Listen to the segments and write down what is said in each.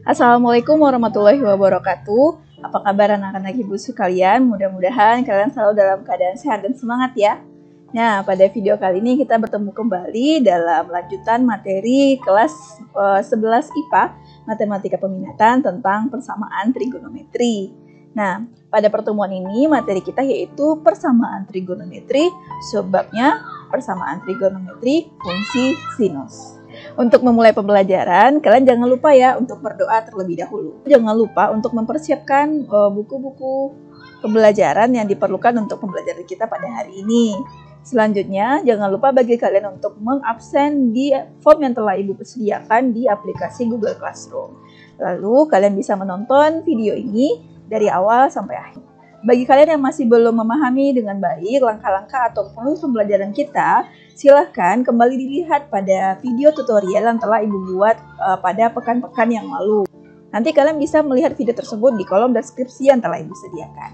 Assalamualaikum warahmatullahi wabarakatuh. Apa kabar anak-anak ibu sekalian? Mudah-mudahan kalian selalu dalam keadaan sehat dan semangat ya. Nah, pada video kali ini kita bertemu kembali dalam lanjutan materi kelas 11 IPA Matematika Peminatan tentang persamaan trigonometri. Nah, pada pertemuan ini materi kita yaitu persamaan trigonometri, sebabnya persamaan trigonometri fungsi sinus. Untuk memulai pembelajaran, kalian jangan lupa ya untuk berdoa terlebih dahulu. Jangan lupa untuk mempersiapkan buku-buku pembelajaran yang diperlukan untuk pembelajaran kita pada hari ini. Selanjutnya, jangan lupa bagi kalian untuk mengabsen di form yang telah Ibu sediakan di aplikasi Google Classroom. Lalu, kalian bisa menonton video ini dari awal sampai akhir. Bagi kalian yang masih belum memahami dengan baik langkah-langkah atau proses pembelajaran kita, silahkan kembali dilihat pada video tutorial yang telah Ibu buat pada pekan-pekan yang lalu. Nanti kalian bisa melihat video tersebut di kolom deskripsi yang telah Ibu sediakan.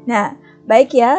Nah, baik ya,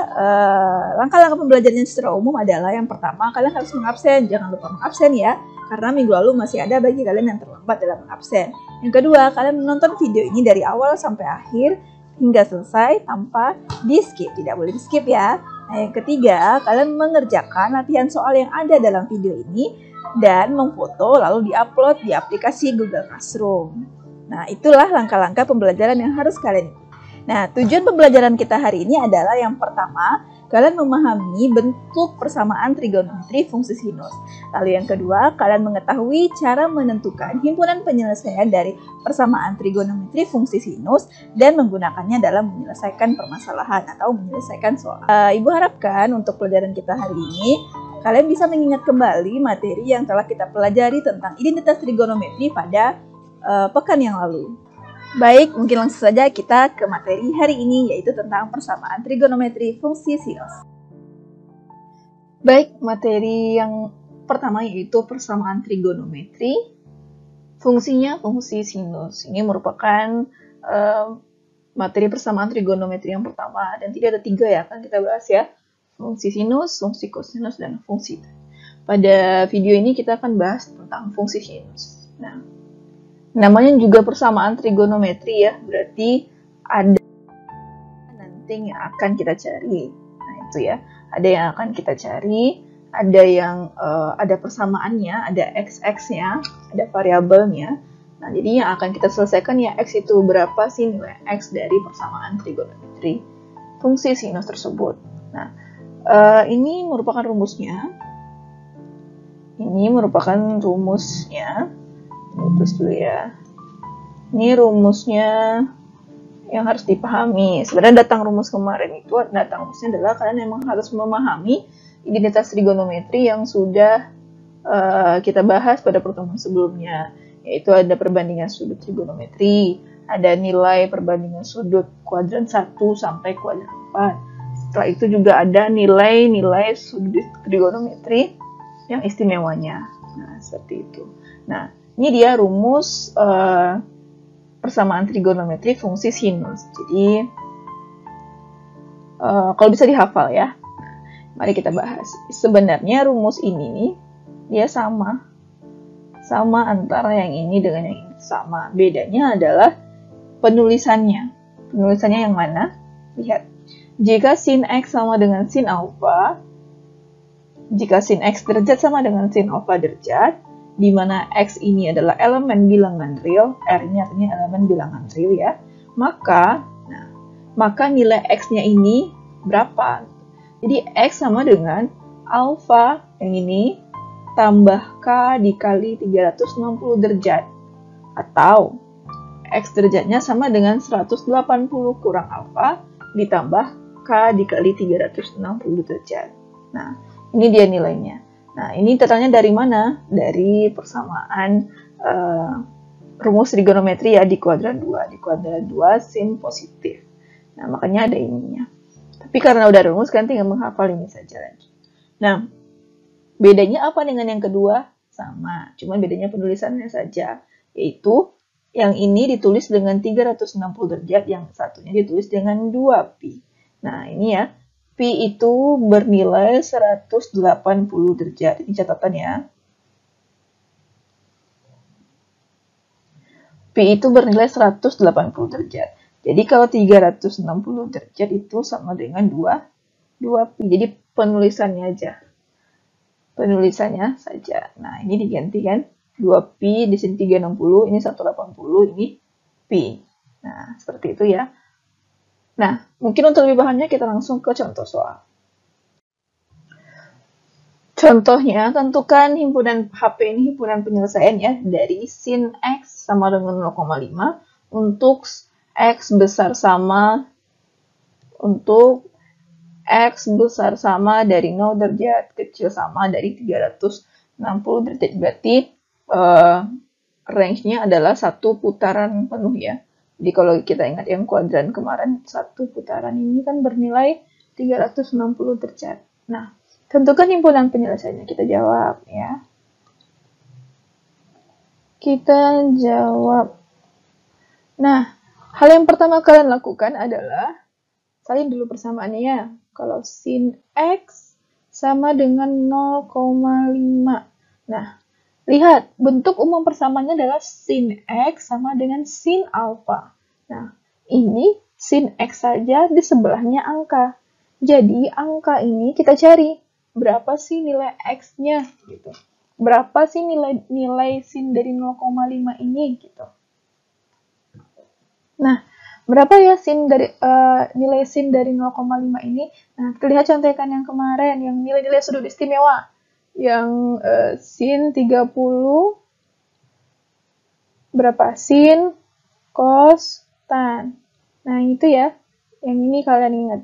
langkah-langkah pembelajarannya secara umum adalah yang pertama, kalian harus mengabsen. Jangan lupa mengabsen ya, karena minggu lalu masih ada bagi kalian yang terlambat dalam mengabsen. Yang kedua, kalian menonton video ini dari awal sampai akhir hingga selesai tanpa di-skip, tidak boleh di-skip ya. Nah, yang ketiga, kalian mengerjakan latihan soal yang ada dalam video ini dan memfoto lalu di-upload di aplikasi Google Classroom. Nah, itulah langkah-langkah pembelajaran yang harus kalian ikuti. Nah, tujuan pembelajaran kita hari ini adalah yang pertama, kalian memahami bentuk persamaan trigonometri fungsi sinus. Lalu yang kedua, kalian mengetahui cara menentukan himpunan penyelesaian dari persamaan trigonometri fungsi sinus dan menggunakannya dalam menyelesaikan permasalahan atau menyelesaikan soal. Ibu harapkan untuk pelajaran kita hari ini, kalian bisa mengingat kembali materi yang telah kita pelajari tentang identitas trigonometri pada pekan yang lalu. Baik, mungkin langsung saja kita ke materi hari ini, yaitu tentang persamaan trigonometri fungsi sinus. Baik, materi yang pertama yaitu persamaan trigonometri, fungsinya fungsi sinus. Ini merupakan materi persamaan trigonometri yang pertama, dan tidak ada 3 ya, akan kita bahas ya. Fungsi sinus, fungsi kosinus, dan fungsi. Pada video ini kita akan bahas tentang fungsi sinus. Nah, namanya juga persamaan trigonometri ya, berarti ada nanti yang akan kita cari. Nah itu ya, ada yang akan kita cari, ada yang ada persamaannya, ada x-nya, ada variabelnya. Nah jadi yang akan kita selesaikan ya x itu berapa sih nilai x dari persamaan trigonometri fungsi sinus tersebut. Nah ini merupakan rumusnya. Ini merupakan rumusnya. Terus dulu ya. Ini rumusnya yang harus dipahami. Sebenarnya datang rumusnya adalah kalian memang harus memahami identitas trigonometri yang sudah kita bahas pada pertemuan sebelumnya, yaitu ada perbandingan sudut trigonometri, ada nilai perbandingan sudut kuadran 1 sampai kuadran 4. Setelah itu juga ada nilai-nilai sudut trigonometri yang istimewanya. Nah, seperti itu. Nah, ini dia rumus persamaan trigonometri fungsi sinus. Jadi, kalau bisa dihafal ya. Mari kita bahas. Sebenarnya rumus ini dia sama antara yang ini dengan yang ini. Sama. Bedanya adalah penulisannya. Penulisannya yang mana? Lihat. Jika sin X sama dengan sin alfa, jika sin X derajat sama dengan sin alfa derajat, di mana X ini adalah elemen bilangan real, R ini artinya elemen bilangan real ya, maka nilai X-nya ini berapa? Jadi X sama dengan alfa yang ini tambah K dikali 360 derajat, atau X derajatnya sama dengan 180 kurang alfa ditambah K dikali 360 derajat. Nah, ini dia nilainya. Nah, ini datangnya dari mana? Dari persamaan rumus trigonometri ya di kuadran 2. Di kuadran 2 sin positif. Nah, makanya ada ininya. Tapi karena udah rumus, kan tinggal menghafal ini saja lagi. Nah, bedanya apa dengan yang kedua? Sama, cuma bedanya penulisannya saja. Yaitu, yang ini ditulis dengan 360 derajat, yang satunya ditulis dengan 2pi. Nah, ini ya. Pi itu bernilai 180 derajat. Ini catatan ya. Pi itu bernilai 180 derajat. Jadi kalau 360 derajat itu sama dengan 2 Pi. Jadi penulisannya aja. Penulisannya saja. Nah, ini diganti kan. 2 Pi, di sini 360, ini 180, ini Pi. Nah, seperti itu ya. Nah, mungkin untuk lebih bahannya kita langsung ke contoh soal. Contohnya, tentukan himpunan HP ini himpunan penyelesaian ya, dari sin X sama dengan 0,5 untuk X besar sama dari 0 derajat, kecil sama dari 360 derajat. Berarti range-nya adalah satu putaran penuh ya. Jadi kalau kita ingat yang kuadran kemarin, satu putaran ini kan bernilai 360 derajat. Nah, tentukan himpunan penyelesaiannya. Kita jawab ya. Kita jawab. Nah, hal yang pertama kalian lakukan adalah salin dulu persamaannya ya. Kalau sin X sama dengan 0,5. Nah, lihat, bentuk umum persamaannya adalah sin X sama dengan sin alfa. Nah, ini sin X saja di sebelahnya angka. Jadi, angka ini kita cari. Berapa sih nilai X-nya? Gitu. Berapa sih nilai sin dari 0,5 ini? Gitu. Nah, berapa ya nilai sin dari 0,5 ini? Nah, kita lihat contekan yang kemarin, yang nilai-nilai sudut istimewa. Yang sin 30, berapa? Sin, cos, tan. Nah, itu ya. Yang ini kalian ingat.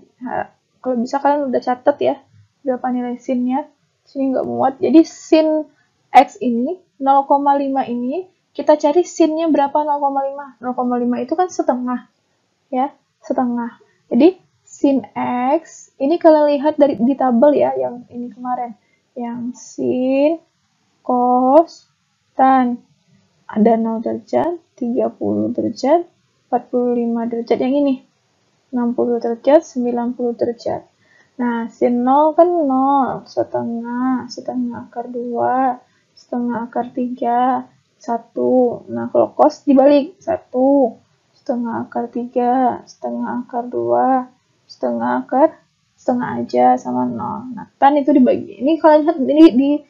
Kalau bisa kalian udah catat ya, berapa nilai sinnya. Sini nggak muat. Jadi sin X ini, 0,5 ini, kita cari sinnya berapa 0,5. 0,5 itu kan setengah. Ya, setengah. Jadi, sin X, ini kalian lihat di tabel ya, yang ini kemarin. Yang sin, cos, tan. Ada 0 derajat, 30 derajat, 45 derajat. Yang ini, 60 derajat, 90 derajat. Nah, sin 0 kan 0, setengah akar 2, setengah akar 3, 1. Nah, kalau cos dibalik, 1, setengah akar 3, setengah akar 2, setengah aja sama 0. Nah, tan itu dibagi. Ini kalian lihat di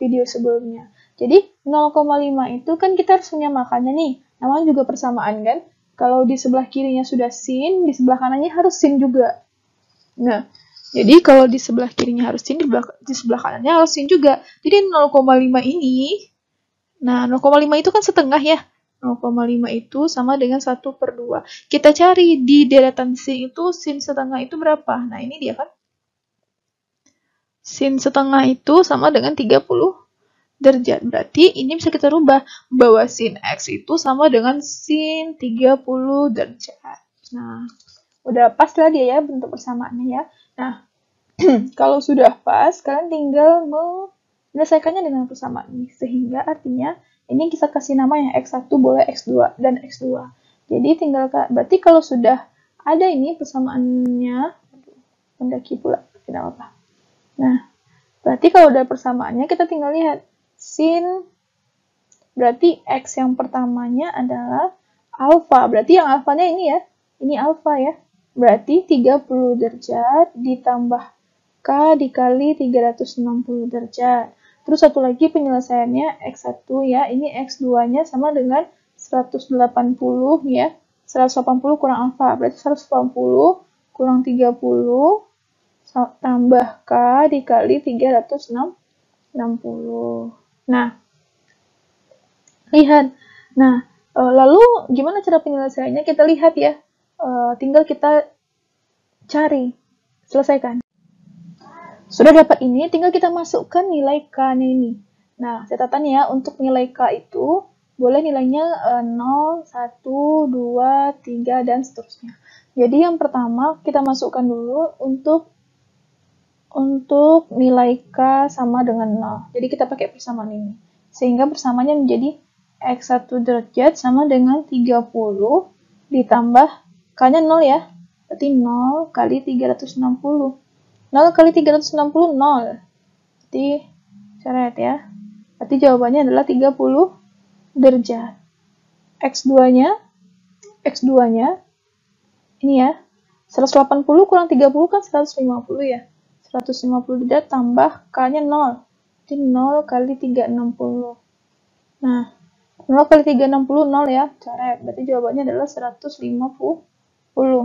video sebelumnya. Jadi, 0,5 itu kan kita harus menyamakannya nih. Namanya juga persamaan kan? Kalau di sebelah kirinya sudah sin, di sebelah kanannya harus sin juga. Nah, jadi kalau di sebelah kirinya harus sin, di sebelah kanannya harus sin juga. Jadi 0,5 ini, nah 0,5 itu kan setengah ya. 0,5 itu sama dengan 1/2. Kita cari di deretan sin itu, sin setengah itu berapa? Nah, ini dia kan. Sin setengah itu sama dengan 30 derajat. Berarti ini bisa kita rubah bahwa sin X itu sama dengan sin 30 derajat. Nah, udah pas lah dia ya bentuk persamaannya ya. Nah, kalau sudah pas, kalian tinggal menyelesaikannya dengan persamaan ini. Sehingga artinya ini kita kasih nama yang X1 boleh X2 dan X2. Jadi tinggal, berarti kalau sudah ada ini persamaannya, mendaki pula, tidak apa. Nah, berarti kalau udah persamaannya kita tinggal lihat sin, berarti X yang pertamanya adalah alfa. Berarti yang alfanya ini ya, ini alfa ya. Berarti 30 derajat ditambah K dikali 360 derajat. Terus satu lagi penyelesaiannya X1 ya, ini X2-nya sama dengan 180 ya. 180 kurang alfa, berarti 180 kurang 30 tambah K dikali 360. Nah, lihat. Nah, lalu gimana cara penyelesaiannya? Kita lihat ya. Tinggal kita cari, selesaikan. Sudah dapat ini, tinggal kita masukkan nilai K-nya ini. Nah, catatan ya, untuk nilai K itu boleh nilainya 0, 1, 2, 3, dan seterusnya. Jadi yang pertama kita masukkan dulu untuk nilai K sama dengan 0. Jadi kita pakai persamaan ini. Sehingga persamaannya menjadi X1 derajat sama dengan 30 ditambah K-nya 0 ya. Berarti 0 kali 360. 0 kali 360, 0. Berarti, coret ya. Berarti jawabannya adalah 30 derajat. X2-nya ini ya. 180 kurang 30 kan 150 ya. 150 derajat tambah K-nya 0. Jadi 0 kali 360. Nah, 0 kali 360, 0 ya. Coret. Berarti jawabannya adalah 150.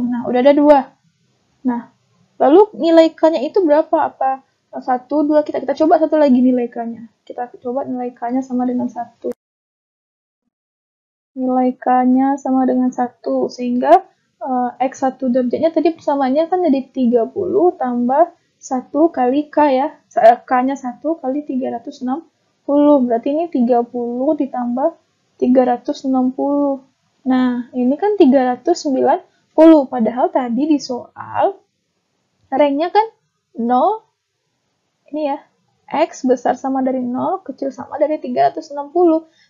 Nah, udah ada 2. Nah, lalu nilai K-nya itu berapa? Apa 1, 2? Kita coba satu lagi nilai K-nya. Kita coba nilai K-nya sama dengan 1. Nilai K-nya sama dengan 1. Sehingga X1 derajatnya tadi persamaannya kan jadi 30 tambah 1 kali K ya. K-nya 1 kali 360. Berarti ini 30 ditambah 360. Nah, ini kan 390. Padahal tadi di soal, ranknya kan 0. Ini ya. X besar sama dari 0, kecil sama dari 360.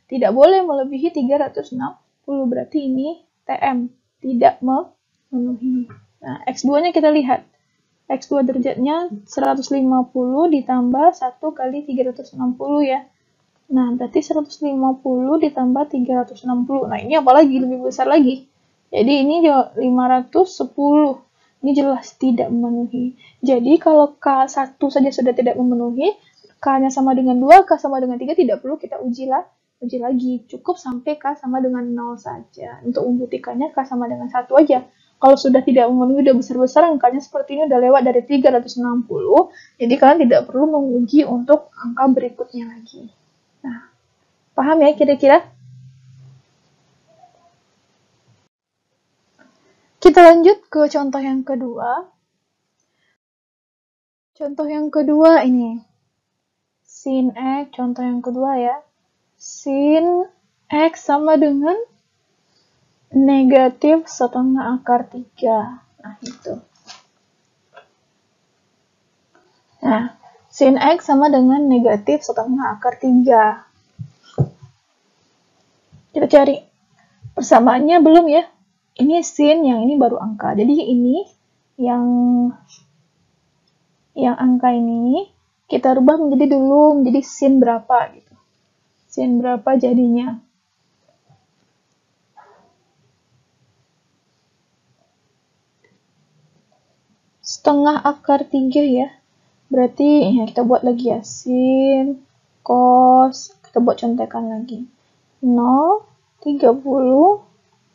Tidak boleh melebihi 360. Berarti ini TM. Tidak memenuhi. Nah, X2-nya kita lihat. X2 derajatnya 150 ditambah 1 kali 360 ya. Nah, berarti 150 ditambah 360. Nah, ini apalagi lebih besar lagi. Jadi ini 510. Ini jelas tidak memenuhi. Jadi kalau K1 saja sudah tidak memenuhi, K-nya sama dengan 2, K sama dengan 3 tidak perlu kita uji lagi. Cukup sampai K sama dengan 0 saja. Untuk membuktikannya K sama dengan 1 aja. Kalau sudah tidak memenuhi, udah besar-besar, angkanya seperti ini udah lewat dari 360. Jadi kalian tidak perlu menguji untuk angka berikutnya lagi. Nah, paham ya kira-kira? Kita lanjut ke contoh yang kedua. Contoh yang kedua ini. Sin X, contoh yang kedua ya. Sin X sama dengan negatif setengah akar 3. Nah, itu. Nah, sin X sama dengan negatif setengah akar 3. Kita cari persamaannya belum ya? Ini sin, yang ini baru angka. Jadi ini yang angka ini kita rubah menjadi sin berapa gitu. Sin berapa jadinya? Setengah akar 3 ya. Berarti ya kita buat lagi ya. Sin, cos, kita buat contekan lagi. 0, 30,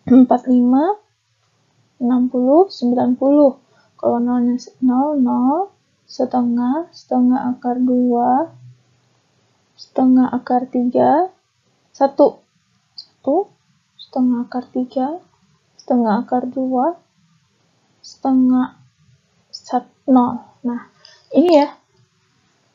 45, 60, 90. Kalau 0-nya 0, setengah akar 2, setengah akar 3, 1, setengah akar 3, setengah akar 2, setengah 0. Nah, ini ya.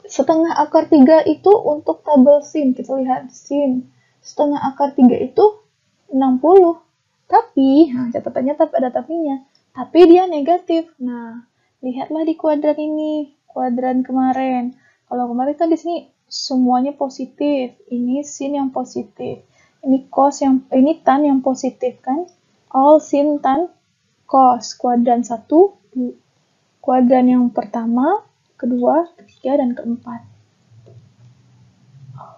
Setengah akar 3 itu untuk tabel sin. Kita lihat sin. Setengah akar 3 itu 60. Tapi, nah catatannya ada tapinya. Tapi dia negatif. Nah, lihatlah di kuadran ini. Kuadran kemarin. Kalau kemarin kan di sini semuanya positif. Ini sin yang positif. Ini cos ini tan yang positif kan. All sin tan cos. Kuadran 1, kuadran yang pertama, kedua, ketiga, dan keempat.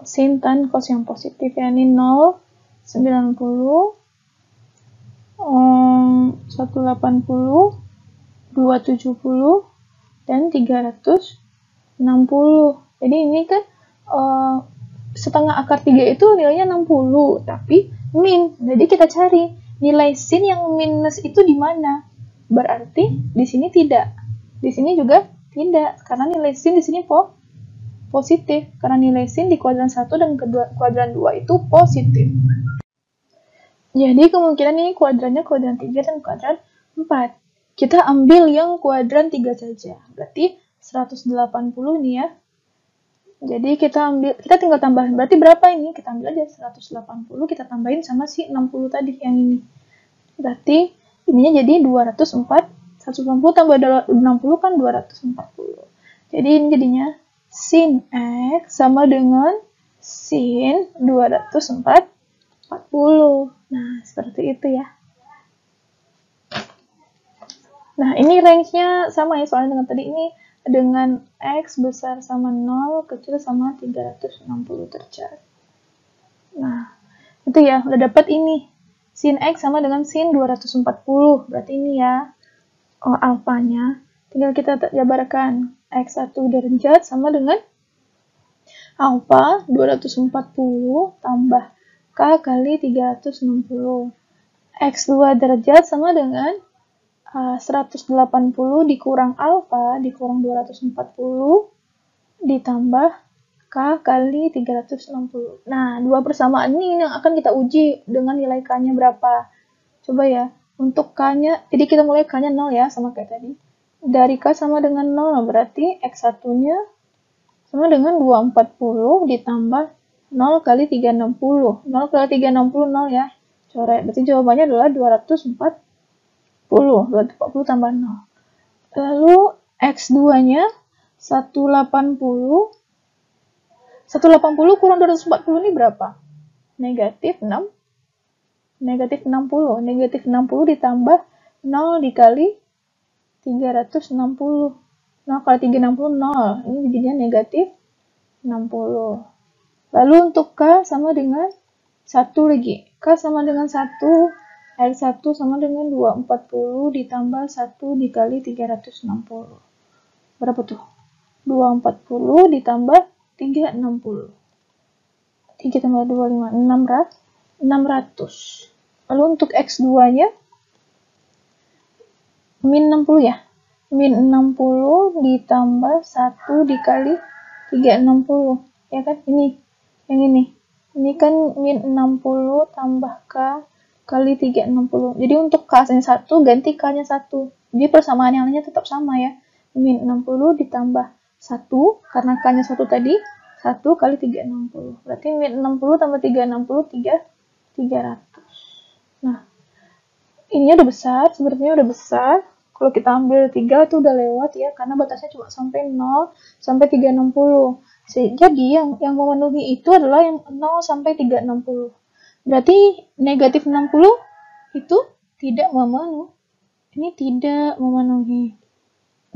Sin tan cos yang positif ya, ini 0, 90, 180, 270, dan 360. Jadi ini kan setengah akar 3 itu nilainya 60, tapi min. Jadi kita cari nilai sin yang minus itu di mana. Berarti di sini tidak. Di sini juga tidak, karena nilai sin di sini positif. Karena nilai sin di kuadran 1 dan kuadran 2 itu positif. Jadi kemungkinan ini kuadrannya kuadran 3 dan kuadran 4. Kita ambil yang kuadran 3 saja. Berarti 180 nih ya. Jadi kita tinggal tambahin. Berarti berapa ini? Kita ambil aja 180, kita tambahin sama si 60 tadi yang ini. Berarti ininya jadi 204. 180 tambah 60 kan 240. Jadi ini jadinya sin X sama dengan sin 240. Nah, seperti itu ya. Nah, ini range-nya sama ya, soalnya dengan tadi ini dengan X besar sama 0, kecil sama 360 derajat. Nah, itu ya, udah dapat ini. sin X sama dengan sin 240. Berarti ini ya alfanya. Tinggal kita jabarkan. X1 derajat sama dengan alfa 240 tambah K kali 360. X2 derajat sama dengan 180 dikurang alfa dikurang 240 ditambah K kali 360. Nah, dua persamaan ini yang akan kita uji dengan nilai K-nya berapa. Coba ya, untuk K-nya, jadi kita mulai K-nya 0 ya, sama kayak tadi. Dari K sama dengan 0, berarti X1-nya sama dengan 240 ditambah 0 kali 360. 0 kali 360, 0 ya. Coret, berarti jawabannya adalah 240. 240 tambah 0. Lalu X2-nya 180 kurang 240 ini berapa? Negatif 6. Negatif 60. Negatif 60 ditambah 0 dikali 360. 0 kali 360, 0. Ini jadinya negatif 60. Lalu untuk K sama dengan 1 lagi. K sama dengan 1. X1 sama dengan 240 ditambah 1 dikali 360. Berapa tuh? 240 ditambah 360. 3 tambah 25, 600. Lalu untuk X2-nya, min 60 ya. Min 60 ditambah 1 dikali 360. Ya kan? Ini. Yang ini. Ini kan min 60 tambah K kali 360. Jadi untuk K-nya 1, ganti K-nya 1. Jadi persamaan yang lainnya tetap sama ya. Min 60 ditambah 1, karena K-nya 1 tadi, 1 kali 360. Berarti min 60 tambah 360, 300. Nah, ininya udah besar, sebenarnya udah besar. Kalau kita ambil 3 itu udah lewat ya, karena batasnya cuma sampai 0 sampai 360. Jadi yang memenuhi itu adalah yang 0 sampai 360. Berarti negatif 60 itu tidak memenuhi. Ini tidak memenuhi.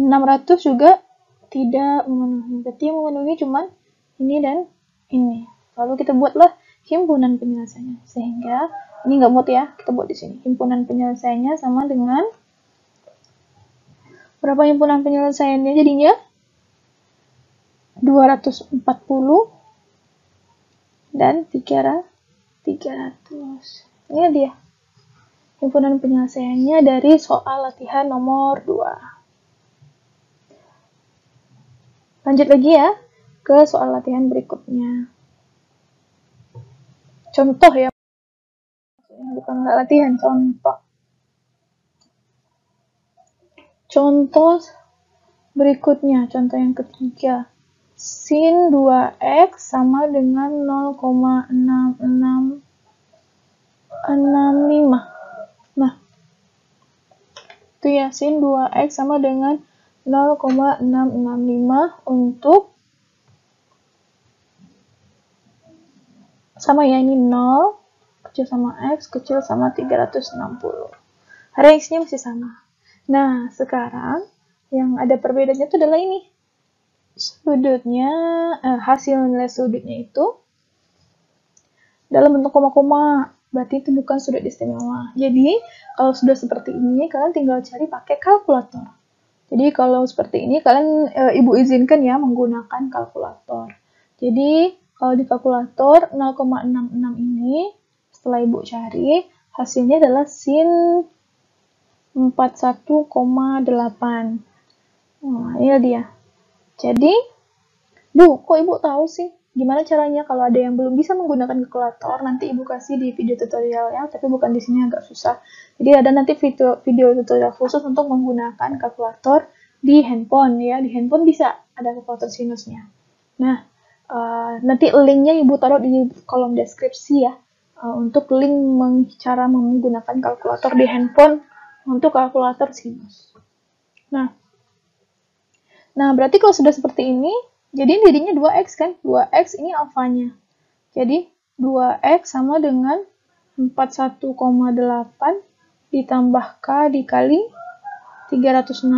600 juga tidak memenuhi. Berarti yang memenuhi cuma ini dan ini. Lalu kita buatlah himpunan penyelesaiannya. Sehingga ini nggak muat ya, kita buat di sini. Himpunan penyelesaiannya sama dengan berapa himpunan penyelesaiannya jadinya? 240 dan 300. Ini dia. Himpunan penyelesaiannya dari soal latihan nomor 2. Lanjut lagi ya ke soal latihan berikutnya. Contoh ya. Bukan nggak latihan, contoh. Contoh berikutnya, contoh yang ketiga. Sin 2x sama dengan 0,6665. Nah, itu ya, sin 2x sama dengan 0,665 untuk sama ya, ini 0 kecil sama x kecil sama 360. Hari x-nya masih sama. Nah, sekarang yang ada perbedaannya itu adalah ini. Sudutnya, hasil nilai sudutnya itu dalam bentuk koma-koma. Berarti itu bukan sudut istimewa. Jadi, kalau sudah seperti ini, kalian tinggal cari pakai kalkulator. Jadi, kalau seperti ini, kalian Ibu izinkan ya menggunakan kalkulator. Jadi, kalau di kalkulator 0,66 ini, setelah Ibu cari, hasilnya adalah sin 41,8. Nah, ini dia. Jadi, Bu, kok Ibu tahu sih? Gimana caranya kalau ada yang belum bisa menggunakan kalkulator? Nanti Ibu kasih di video tutorialnya, tapi bukan di sini, agak susah. Jadi ada nanti video tutorial khusus untuk menggunakan kalkulator di handphone ya. Di handphone bisa ada kalkulator sinusnya. Nah, nanti linknya Ibu taruh di kolom deskripsi ya. Untuk link cara menggunakan kalkulator di handphone untuk kalkulator sinus. Nah, berarti kalau sudah seperti ini, jadi jadinya 2x kan? 2x ini alfanya. Jadi 2x sama dengan 41,8 ditambah K dikali 360.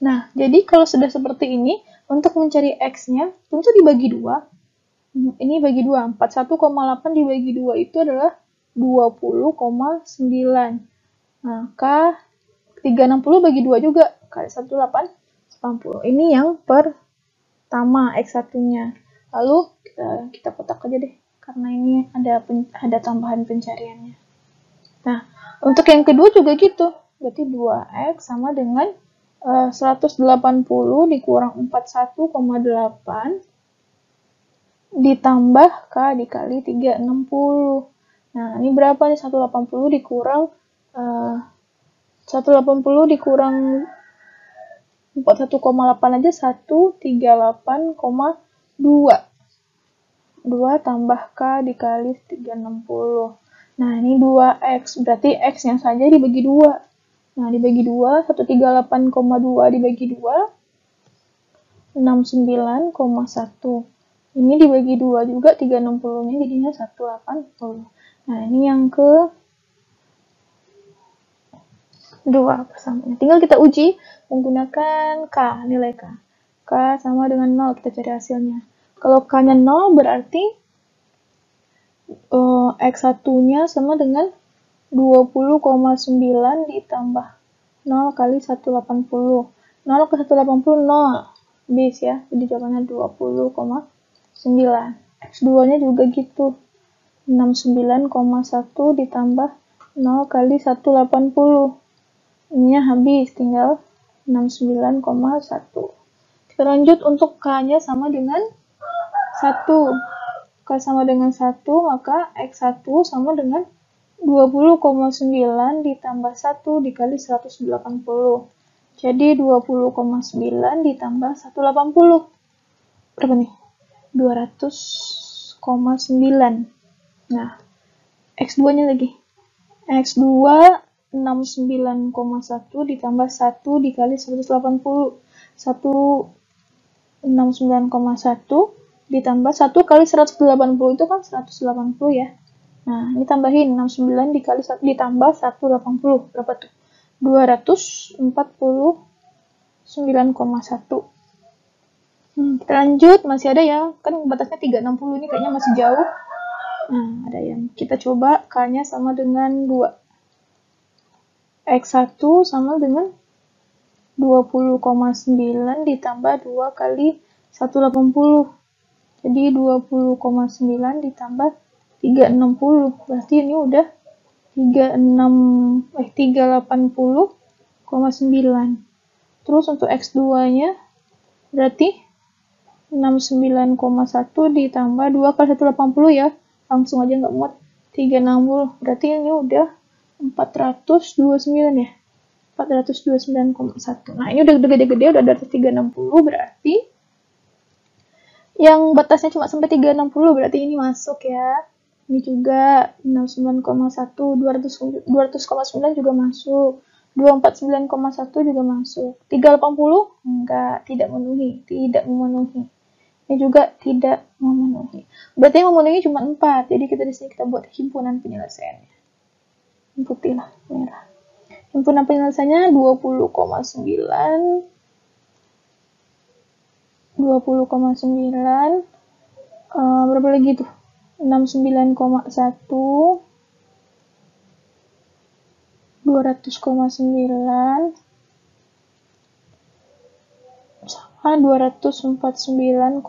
Nah, jadi kalau sudah seperti ini, untuk mencari x-nya, tentu dibagi 2. Ini bagi 2. 41,8 dibagi 2 itu adalah 20,9. Maka 360 bagi 2 juga, kali 1880. Ini yang pertama X1-nya. Lalu kita kotak aja deh, karena ini ada tambahan pencariannya. Nah, untuk yang kedua juga gitu. Berarti 2X sama dengan 180 dikurang 41,8 ditambah K dikali 360. Nah, ini berapa nih? 180 dikurang 180 dikurang 41,8 aja 138,2. 2 tambah K dikali 360. Nah, ini 2X. Berarti X-nya saja dibagi 2. Nah, dibagi 2, 138,2 dibagi 2, 69,1. Ini dibagi 2 juga, 360-nya jadinya 180. Nah, ini yang ke 2 persamanya. Tinggal kita uji menggunakan K, nilai K. K sama dengan 0, kita cari hasilnya. Kalau K-nya 0 berarti X1-nya sama dengan 20,9 ditambah 0 kali 180. 0 ke 180, 0. Bis ya, jadi jawabannya 20,9. X2-nya juga gitu. 69,1 ditambah 0 kali 180. Ininya habis, tinggal 69,1. Kita lanjut untuk K-nya sama dengan 1. K sama dengan 1, maka X1 sama dengan 20,9 ditambah 1 dikali 180. Jadi 20,9 ditambah 180. Berapa nih? 200,9. Nah, X2-nya lagi. X2 69,1 ditambah 1 dikali 180. 169,1 ditambah 1 kali 180 itu kan 180 ya. Nah, ini tambahin 69 dikali ditambah 180. Berapa tuh? 249,1. Kita lanjut, masih ada ya. Kan batasnya 360, ini kayaknya masih jauh. Nah, ada yang kita coba K-nya sama dengan 2. X1 sama dengan 20,9 ditambah 2 kali 180. Jadi 20,9 ditambah 360. Berarti ini udah 380,9. Terus untuk X2-nya berarti 69,1 ditambah 2 kali 180 ya. Langsung aja nggak muat. 360. Berarti ini udah 429 ya. 429,1. Nah, ini udah gede-gede, udah dari 360, berarti yang batasnya cuma sampai 360, berarti ini masuk ya. Ini juga 69,1, 200,9 juga masuk. 249,1 juga masuk. 380 enggak, tidak memenuhi. Ini juga tidak memenuhi. Berarti yang memenuhi cuma 4. Jadi kita di sini kita buat himpunan penyelesaiannya. Putih lah, merah. Himpunan penyelesaiannya 20,9. 20,9. Berapa lagi tuh? 69,1. 200,9 sama 249,1.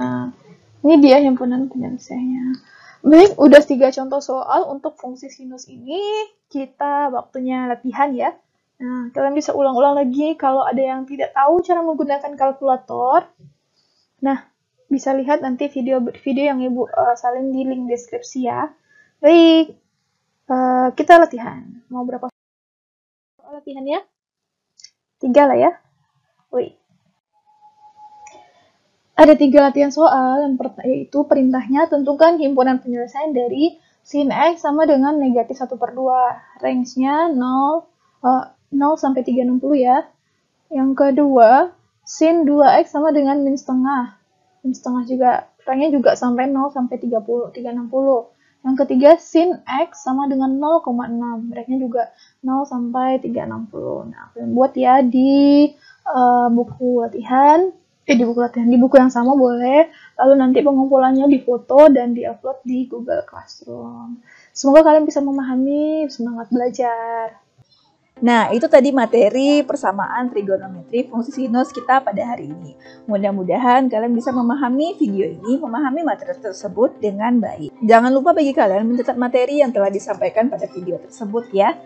Nah, ini dia himpunan penyelesaiannya. Baik, udah 3 contoh soal untuk fungsi sinus ini. Kita waktunya latihan ya. Nah, kalian bisa ulang-ulang lagi kalau ada yang tidak tahu cara menggunakan kalkulator. Nah, bisa lihat nanti video yang Ibu salin di link deskripsi ya. Baik, kita latihan. Mau berapa soal latihannya? 3 lah ya. Wih. Ada 3 latihan soal, yang yaitu perintahnya tentukan himpunan penyelesaian dari sin X sama dengan negatif 1/2. Range-nya 0 sampai 360 ya. Yang kedua, sin 2X sama dengan min setengah. Min setengah juga, range-nya juga sampai 0 sampai 360. Yang ketiga, sin X sama dengan 0,6. Range-nya juga 0 sampai 360. Nah, kalian buat ya di buku latihan. Di buku latihan, di buku yang sama boleh. Lalu nanti pengumpulannya difoto dan diupload di Google Classroom. Semoga kalian bisa memahami, semangat belajar. Nah, itu tadi materi persamaan trigonometri fungsi sinus kita pada hari ini. Mudah-mudahan kalian bisa memahami video ini, memahami materi tersebut dengan baik. Jangan lupa bagi kalian mencatat materi yang telah disampaikan pada video tersebut ya.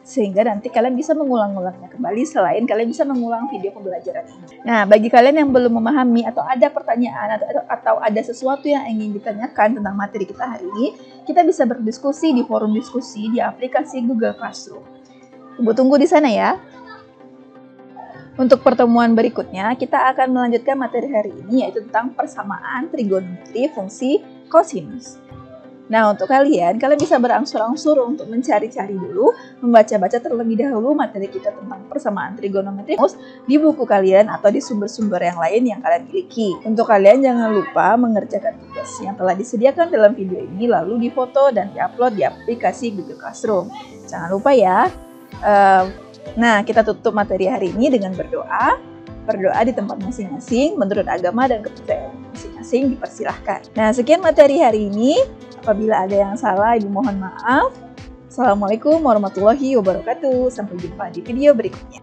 Sehingga nanti kalian bisa mengulang-ulangnya kembali selain kalian bisa mengulang video pembelajaran ini. Nah, bagi kalian yang belum memahami atau ada pertanyaan atau ada sesuatu yang ingin ditanyakan tentang materi kita hari ini, kita bisa berdiskusi di forum diskusi di aplikasi Google Classroom. Ibu tunggu di sana ya. Untuk pertemuan berikutnya, kita akan melanjutkan materi hari ini yaitu tentang persamaan trigonometri fungsi kosinus. Nah, untuk kalian bisa berangsur-angsur untuk mencari-cari dulu, membaca-baca terlebih dahulu materi kita tentang persamaan trigonometri di buku kalian atau di sumber-sumber yang lain yang kalian miliki. Untuk kalian jangan lupa mengerjakan tugas yang telah disediakan dalam video ini lalu difoto dan diupload di aplikasi Google Classroom. Jangan lupa ya. Nah, kita tutup materi hari ini dengan berdoa. Berdoa di tempat masing-masing menurut agama dan kepercayaan masing-masing dipersilahkan. Nah, sekian materi hari ini. Apabila ada yang salah, Ibu mohon maaf. Assalamualaikum warahmatullahi wabarakatuh. Sampai jumpa di video berikutnya.